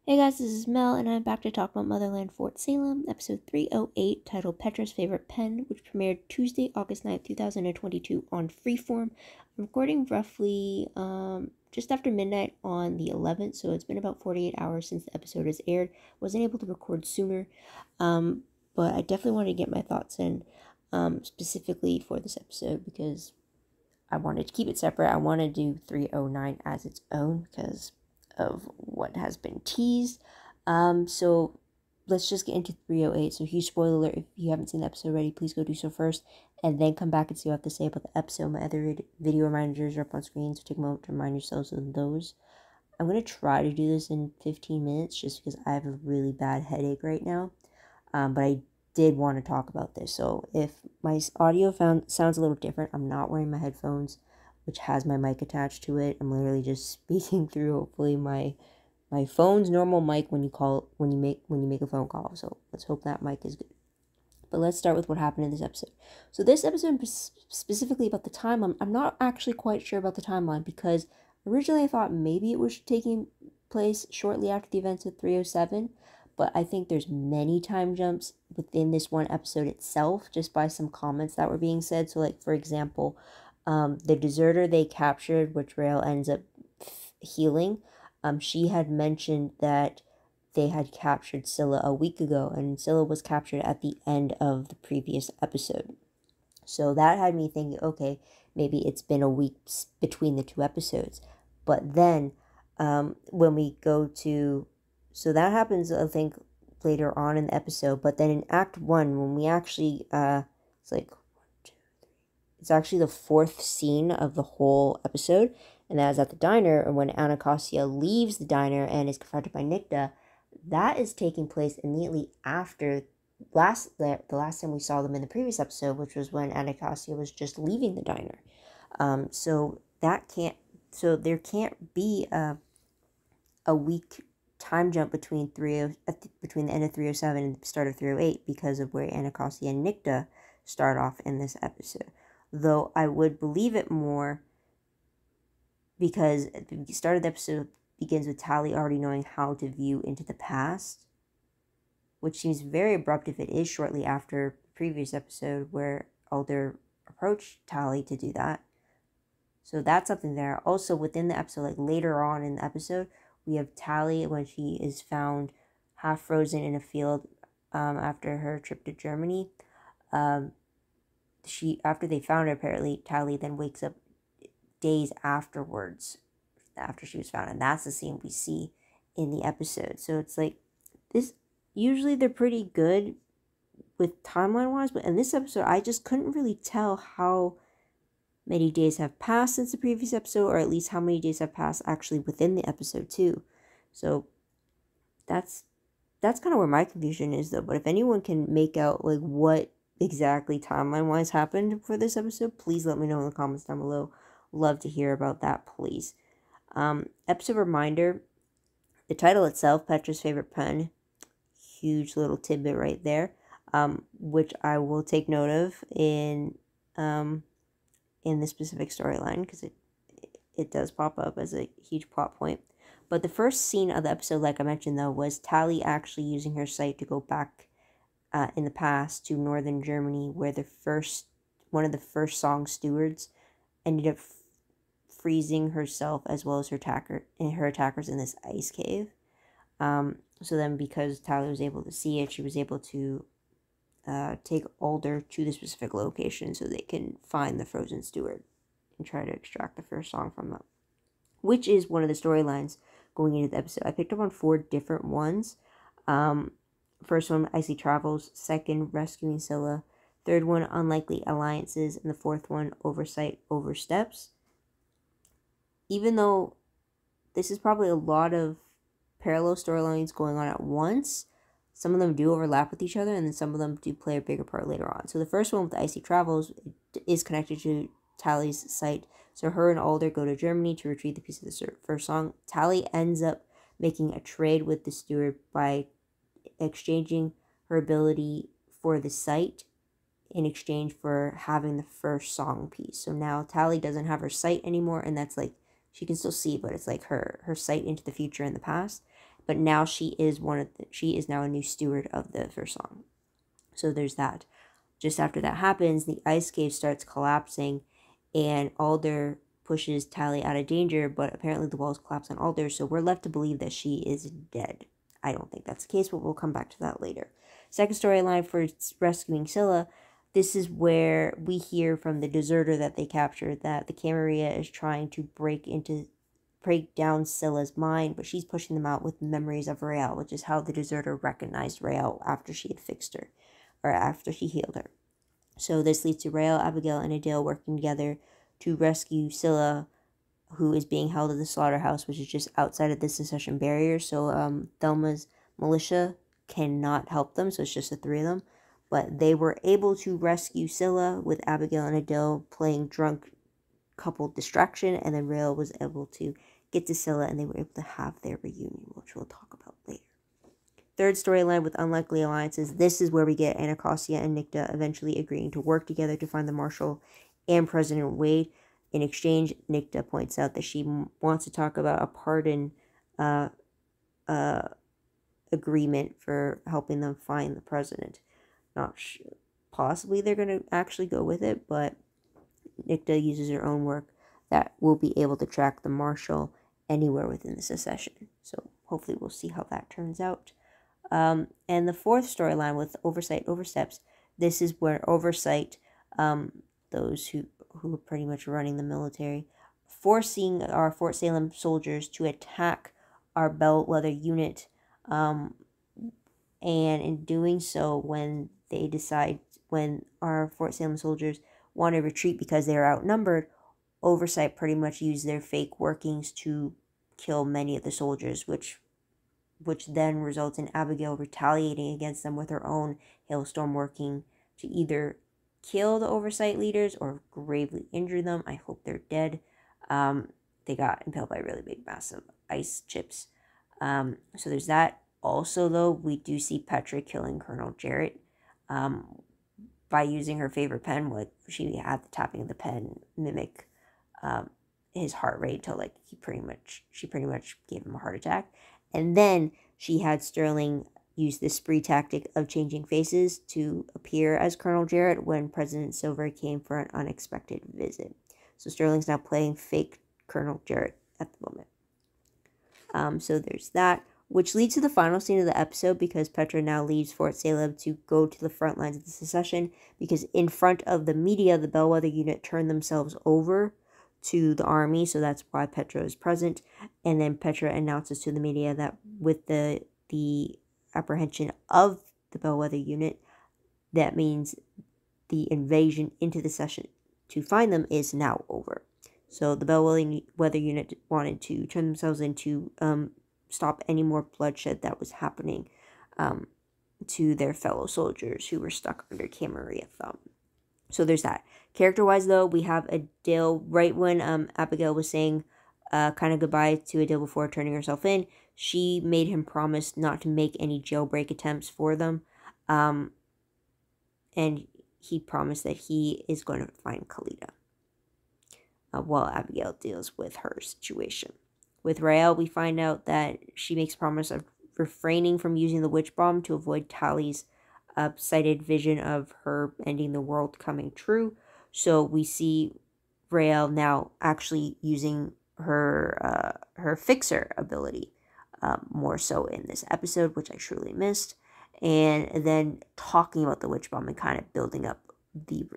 Hey guys, this is Mel, and I'm back to talk about Motherland Fort Salem, episode 308, titled Petra's Favorite Pen, which premiered Tuesday, August 9th, 2022 on Freeform. I'm recording roughly just after midnight on the 11th, so it's been about 48 hours since the episode has aired. Wasn't able to record sooner, but I definitely wanted to get my thoughts in, specifically for this episode, because I wanted to keep it separate. I want to do 309 as its own because of what has been teased. So let's just get into 308. So huge spoiler alert, if you haven't seen the episode already, please go do so first, and then come back and see what I have to say about the episode. My other video reminders are up on screen, so take a moment to remind yourselves of those. I'm going to try to do this in 15 minutes just because I have a really bad headache right now. But I did want to talk about this. So if my audio sounds a little different, I'm not wearing my headphones, which has my mic attached to it. I'm literally just speaking through hopefully my phone's normal mic when you make a phone call. So let's hope that mic is good. But let's start with what happened in this episode. So this episode specifically about the timeline, I'm not actually quite sure about the timeline because originally I thought maybe it was taking place shortly after the events of 307, but I think there's many time jumps within this one episode itself just by some comments that were being said. So like, for example, the deserter they captured, which Rail ends up healing, she had mentioned that they had captured Scylla a week ago, and Scylla was captured at the end of the previous episode. So that had me thinking, okay, maybe it's been a week between the two episodes. But then when we go to, so that happens, I think, later on in the episode. But then in Act 1, when we actually, it's like, it's actually the fourth scene of the whole episode, and that is at the diner, and when Anacostia leaves the diner and is confronted by Nicta. That is taking place immediately after the last time we saw them in the previous episode, which was when Anacostia was just leaving the diner. So there can't be a week time jump between between the end of 307 and the start of 308 because of where Anacostia and Nicta start off in this episode. Though I would believe it more because at the start of the episode begins with Tally already knowing how to view into the past, which seems very abrupt if it is shortly after the previous episode where Alder approached Tally to do that. So that's something there. Also within the episode, like later on in the episode, we have Tally when she is found half frozen in a field after her trip to Germany. After they found her, apparently Tally then wakes up days afterwards after she was found, and that's the scene we see in the episode. So it's like this, usually they're pretty good with timeline wise, but in this episode I just couldn't really tell how many days have passed since the previous episode, or at least how many days have passed actually within the episode too. So that's kind of where my confusion is though. But if anyone can make out like what exactly timeline wise happened for this episode, please let me know in the comments down below. Love to hear about that, please. Episode reminder, the title itself, Petra's Favorite Pen, huge little tidbit right there, which I will take note of in the specific storyline because it does pop up as a huge plot point. But the first scene of the episode, like I mentioned though, was Tally actually using her sight to go back in the past to northern Germany, where one of the first song stewards ended up freezing herself as well as her attackers in this ice cave. So then because Tally was able to see it, she was able to take Alder to the specific location so they can find the frozen steward and try to extract the first song from them, which is one of the storylines going into the episode. I picked up on 4 different ones. First one, Icy Travels. Second, Rescuing Scylla. Third one, Unlikely Alliances. And the fourth one, Oversight Oversteps. Even though this is probably a lot of parallel storylines going on at once, some of them do overlap with each other, and then some of them do play a bigger part later on. So the first one with the Icy Travels is connected to Tally's sight. So her and Alder go to Germany to retrieve the piece of the first song. Tally ends up making a trade with the steward by exchanging her ability for the sight in exchange for having the first song piece. So now Tally doesn't have her sight anymore, and that's like, she can still see, but it's like her sight into the future and the past. but now she is now a new steward of the first song. So there's that. Just after that happens, the ice cave starts collapsing, and Alder pushes Tally out of danger, but apparently the walls collapse on Alder, so we're left to believe that she is dead. I don't think that's the case, but we'll come back to that later. Second storyline for rescuing Scylla. This is where we hear from the deserter that they captured that the Camarilla is trying to break down Scylla's mind, but she's pushing them out with memories of Raelle, which is how the deserter recognized Raelle after she had fixed her, or after he healed her. So this leads to Raelle, Abigail, and Adele working together to rescue Scylla, who is being held at the slaughterhouse, which is just outside of the secession barrier. So Thelma's militia cannot help them, so it's just the three of them. But they were able to rescue Scylla with Abigail and Adele playing drunk couple distraction, and then Raelle was able to get to Scylla, and they were able to have their reunion, which we'll talk about later. Third storyline with unlikely alliances. This is where we get Anacostia and Nicta eventually agreeing to work together to find the Marshal and President Wade. In exchange, Nicta points out that she wants to talk about a pardon agreement for helping them find the president. Not sure. Possibly they're going to actually go with it, but Nicta uses her own work that will be able to track the Marshal anywhere within the secession. So hopefully we'll see how that turns out. And the fourth storyline with Oversight Oversteps. This is where Oversight, those who are pretty much running the military, forcing our Fort Salem soldiers to attack our bellwether unit. And in doing so, when our Fort Salem soldiers want to retreat because they are outnumbered, Oversight pretty much used their fake workings to kill many of the soldiers, which then results in Abigail retaliating against them with her own hailstorm working to either kill the Oversight leaders or gravely injure them. I hope they're dead. They got impaled by really big, massive ice chips. So there's that. Also, though, we do see Petra killing Colonel Jarrett by using her favorite pen. Like, she had the tapping of the pen mimic his heart rate till she pretty much gave him a heart attack. And then she had Sterling use the spree tactic of changing faces to appear as Colonel Jarrett when President Silver came for an unexpected visit. So Sterling's now playing fake Colonel Jarrett at the moment. So there's that, which leads to the final scene of the episode, because Petra now leaves Fort Salem to go to the front lines of the secession, because in front of the media, the bellwether unit turned themselves over to the army, so that's why Petra is present. And then Petra announces to the media that with the apprehension of the bellwether unit, that means the invasion into the secession to find them is now over. So the bellwether unit wanted to turn themselves in to stop any more bloodshed that was happening to their fellow soldiers who were stuck under Camarilla thumb. So there's that. Character-wise, though, we have Adele. Right when Abigail was saying kind of goodbye to Adele before turning herself in, she made him promise not to make any jailbreak attempts for them. And he promised that he is going to find Khalida while Abigail deals with her situation. With Raelle, we find out that she makes a promise of refraining from using the witch bomb to avoid Tally's cited vision of her ending the world coming true. So we see Raelle now actually using her fixer ability more so in this episode, which I truly missed, and then talking about the witch bomb and kind of building up the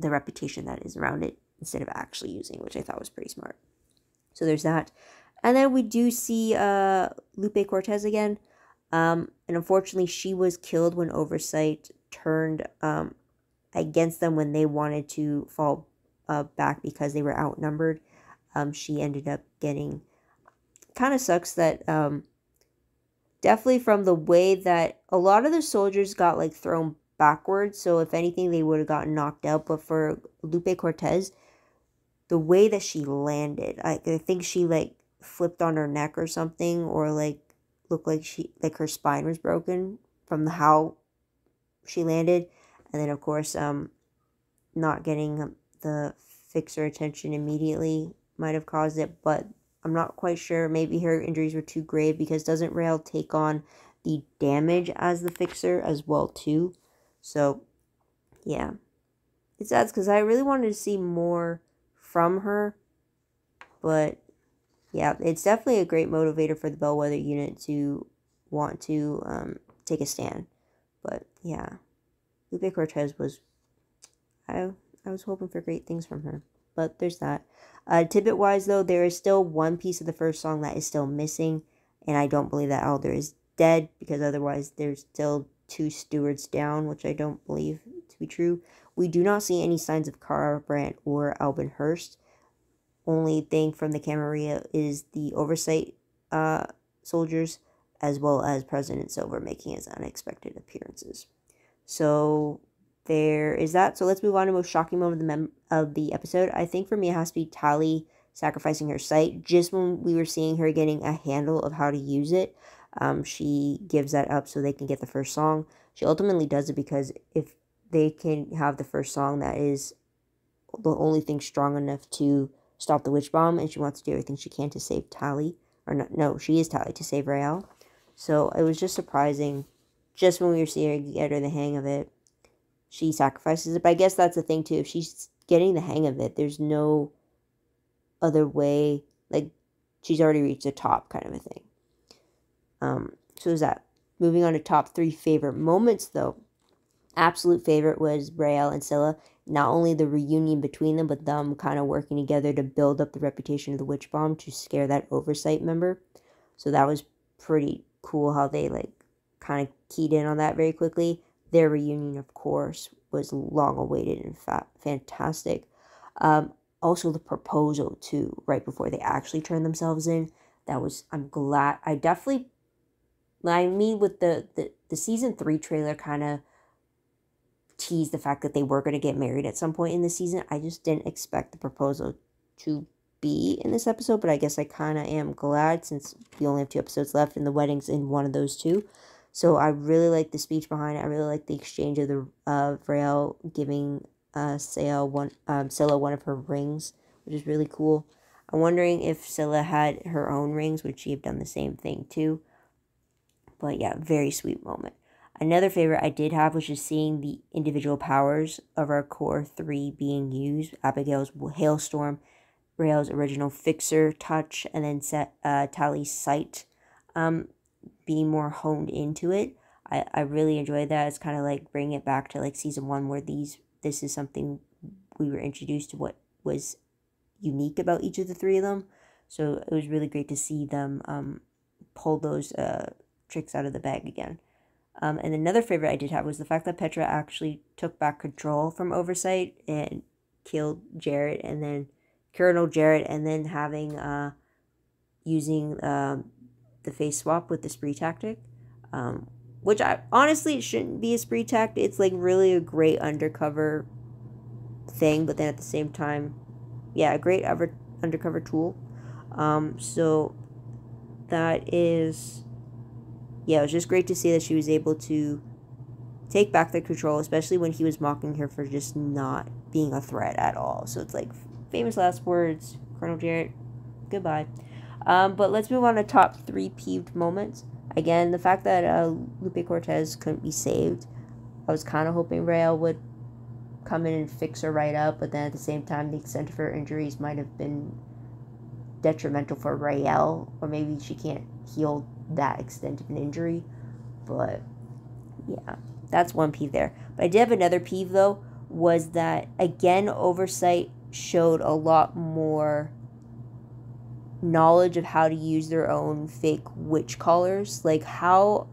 reputation that is around it instead of actually using it, which I thought was pretty smart. So there's that. And then we do see Lupe Cortez again. And unfortunately, she was killed when Oversight turned against them when they wanted to fall back because they were outnumbered. She ended up getting... Kind of sucks that definitely from the way that a lot of the soldiers got thrown backwards. So if anything, they would have gotten knocked out. But for Lupe Cortez, the way that she landed, I think she flipped on her neck or something, or looked like her spine was broken from how she landed. And then of course not getting the fixer attention immediately might have caused it, but I'm not quite sure. Maybe her injuries were too grave, because doesn't Rael take on the damage as the fixer as well too? So yeah, it's sad because I really wanted to see more from her, but yeah, it's definitely a great motivator for the Bellwether unit to want to take a stand. But yeah, Lupe Cortez was, I was hoping for great things from her. But there's that. Tidbit wise though, there is still one piece of the first song that is still missing, and I don't believe that Elder is dead, because otherwise there's still 2 stewards down, which I don't believe to be true. We do not see any signs of Cara Brandt or Albin Hurst. Only thing from the Camarilla is the oversight soldiers, as well as President Silver making his unexpected appearances. So there is that. So let's move on to the most shocking moment of the episode. I think for me it has to be Tali sacrificing her sight. Just when we were seeing her getting a handle of how to use it, she gives that up so they can get the first song. She ultimately does it because if they can have the first song, that is the only thing strong enough to stop the witch bomb, and she wants to do everything she can to save Tali. Or no, she is Tali, to save Rael. So it was just surprising. Just when we were seeing her get her the hang of it, she sacrifices it. But I guess that's the thing too. If she's getting the hang of it, there's no other way. Like, she's already reached the top kind of a thing. So is that. Moving on to top 3 favorite moments though. Absolute favorite was Rael and Scylla. Not only the reunion between them, but them kind of working together to build up the reputation of the witch bomb to scare that oversight member. So that was pretty cool how they like kind of keyed in on that very quickly. Their reunion, of course, was long awaited and fantastic. Also the proposal too, right before they actually turned themselves in. That was, I'm glad. With the season 3 trailer kind of teased the fact that they were going to get married at some point in the season. I just didn't expect the proposal to be in this episode, but I guess I kind of am glad, since we only have 2 episodes left and the wedding's in one of those 2. So I really like the speech behind it. I really like the exchange of the Rael giving Scylla one of her rings, which is really cool. I'm wondering if Scylla had her own rings, would she have done the same thing too? But yeah, very sweet moment. Another favorite I did have was just seeing the individual powers of our core 3 being used. Abigail's Hailstorm, Rael's original Fixer Touch, and then Tali's Sight being more honed into it. I really enjoyed that. It's kind of like bringing it back to like season 1, where this is something we were introduced to what was unique about each of the 3 of them. So it was really great to see them pull those tricks out of the bag again. And another favorite I did have was the fact that Petra actually took back control from Oversight and killed Jarrett, and then Colonel Jarrett, and then having using the face swap with the spree tactic, which honestly it shouldn't be a spree tactic. It's like really a great undercover thing, but then at the same time, yeah, a great undercover tool. So that is. Yeah, it was just great to see that she was able to take back the control, especially when he was mocking her for just not being a threat at all. So it's like, famous last words, Colonel Jarrett, goodbye. But let's move on to top 3 peeved moments. Again, the fact that Lupe Cortez couldn't be saved. I was kind of hoping Rael would come in and fix her right up, but then at the same time, the extent of her injuries might have been detrimental for Rael, or maybe she can't heal that extent of an injury. But yeah, that's one peeve there. But I did have another peeve though, was that again Oversight showed a lot more knowledge of how to use their own fake witch collars. Like how,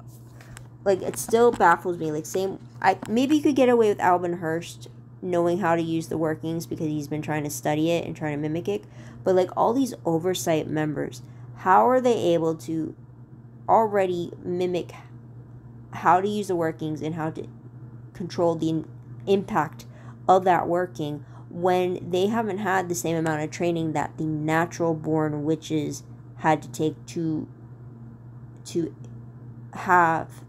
like it still baffles me. Like maybe you could get away with Albin Hurst knowing how to use the workings because he's been trying to study it and trying to mimic it. But like all these Oversight members, how are they able to already mimic how to use the workings and how to control the impact of that working when they haven't had the same amount of training that the natural born witches had to take to have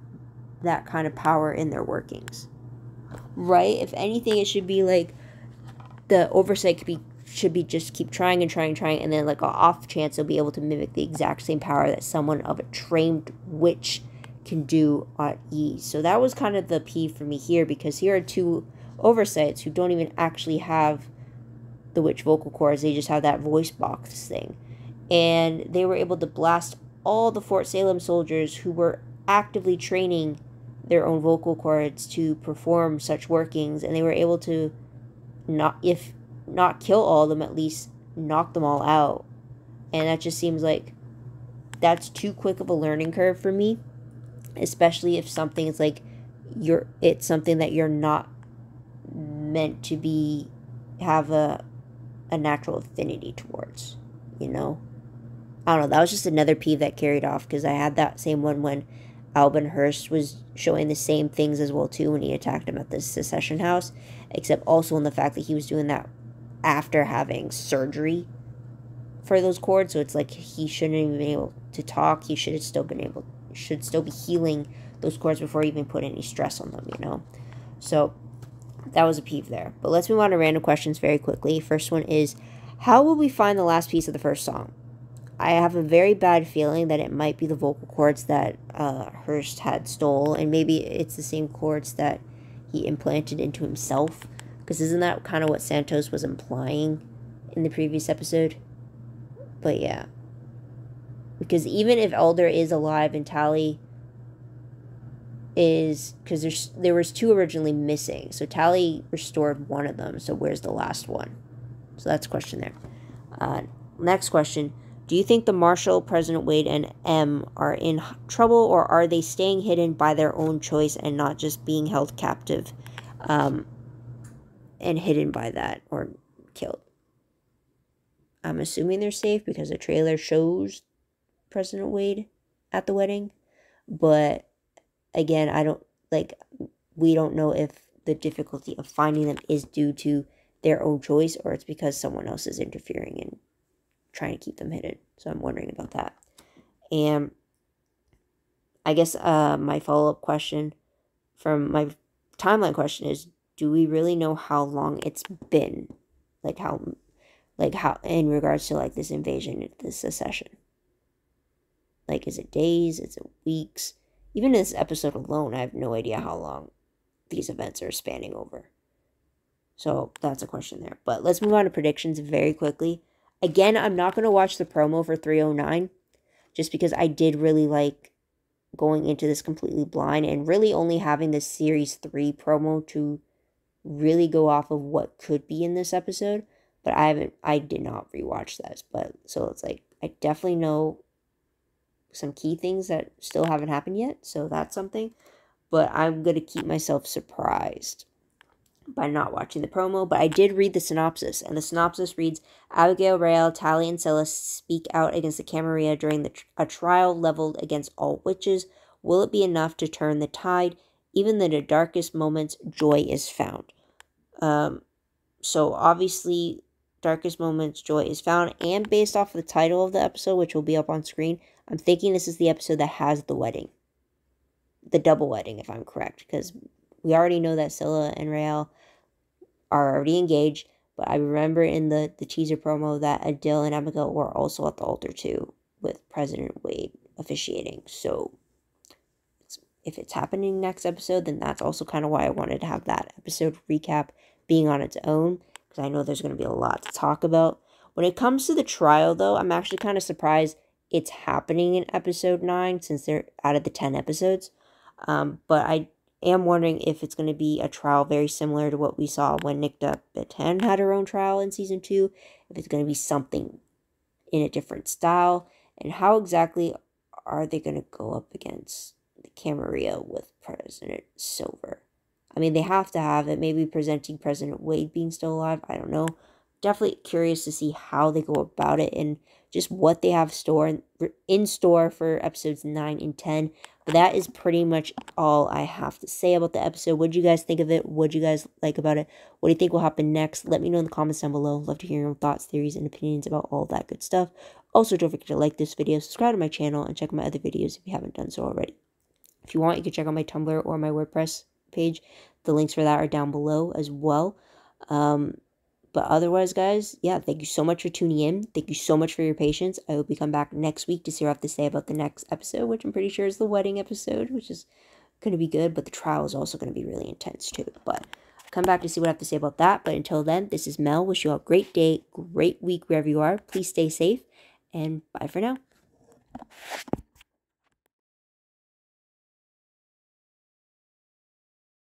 that kind of power in their workings, right? If anything, it should be like the Oversight could be should be just keep trying and trying, and then like an off chance they'll be able to mimic the exact same power that someone of a trained witch can do at ease. So that was kind of the peeve for me here, because here are two oversights who don't even actually have the witch vocal cords. They just have that voice box thing, and they were able to blast all the Fort Salem soldiers who were actively training their own vocal cords to perform such workings, and they were able to not kill all of them, at least knock them all out. And that just seems like that's too quick of a learning curve for me, especially if something is like it's something that you're not meant to have a natural affinity towards, you know. I don't know, that was just another peeve that carried off, because I had that same one when Albin Hurst was showing the same things as well too when he attacked him at the Secession House, except also in the fact that he was doing that after having surgery for those cords. So it's like he shouldn't even be able to talk. He should still be healing those cords before he even put any stress on them, you know. So that was a peeve there. But let's move on to random questions very quickly. First one is, how will we find the last piece of the first song? I have a very bad feeling that it might be the vocal cords that Hurst had stole, and maybe it's the same cords that he implanted into himself, because isn't that kind of what Santos was implying in the previous episode? But yeah, because even if Elder is alive and Tally is, because there was two originally missing, so Tally restored one of them, so where's the last one? So that's a question there. Next question. Do you think the Marshal, President Wade, and M are in trouble, or are they staying hidden by their own choice and not just being held captive and hidden by that or killed? I'm assuming they're safe because the trailer shows President Wade at the wedding. But again, we don't know if the difficulty of finding them is due to their own choice, or it's because someone else is interfering and trying to keep them hidden. So I'm wondering about that. And I guess my follow-up question from my timeline question is, do we really know how long it's been? Like how in regards to like this invasion, this secession? Like, is it days? Is it weeks? Even in this episode alone, I have no idea how long these events are spanning over. So that's a question there. But let's move on to predictions very quickly. Again, I'm not going to watch the promo for 309, just because I did really like going into this completely blind and really only having this Series 3 promo to really go off of what could be in this episode. But I did not rewatch this. But so it's like, I definitely know some key things that still haven't happened yet. So that's something. But I'm going to keep myself surprised by not watching the promo. But I did read the synopsis, and the synopsis reads, Abigail, Rael, Tally, and Scylla speak out against the Camarilla during a trial leveled against all witches. Will it be enough to turn the tide? Even in the darkest moments, joy is found. So obviously, darkest moments, joy is found. And based off the title of the episode, which will be up on screen, I'm thinking this is the episode that has the wedding. The double wedding, if I'm correct. Because we already know that Scylla and Rael are already engaged. But I remember in the teaser promo that Adele and Abigail were also at the altar too, with President Wade officiating. So if it's happening next episode, then that's also kind of why I wanted to have that episode recap being on its own, because I know there's going to be a lot to talk about. When it comes to the trial, though, I'm actually kind of surprised it's happening in episode 9, since they're out of the 10 episodes. But I am wondering if it's going to be a trial very similar to what we saw when Nikta Beten had her own trial in season 2. If it's going to be something in a different style, and how exactly are they going to go up against the Camarilla with President Silver? I mean, they have to have it. Maybe presenting President Wade being still alive. I don't know. Definitely curious to see how they go about it and just what they have in store for episodes 9 and 10. But that is pretty much all I have to say about the episode. What did you guys think of it? What did you guys like about it? What do you think will happen next? Let me know in the comments down below. Love to hear your own thoughts, theories, and opinions about all that good stuff. Also, don't forget to like this video, subscribe to my channel, and check out my other videos if you haven't done so already. If you want, you can check out my Tumblr or my WordPress page. The links for that are down below as well. But otherwise, guys, yeah, thank you so much for tuning in. Thank you so much for your patience. I hope you come back next week to see what I have to say about the next episode, which I'm pretty sure is the wedding episode, which is going to be good. But the trial is also going to be really intense, too. But come back to see what I have to say about that. But until then, this is Mel. Wish you all a great day, great week wherever you are. Please stay safe, and bye for now.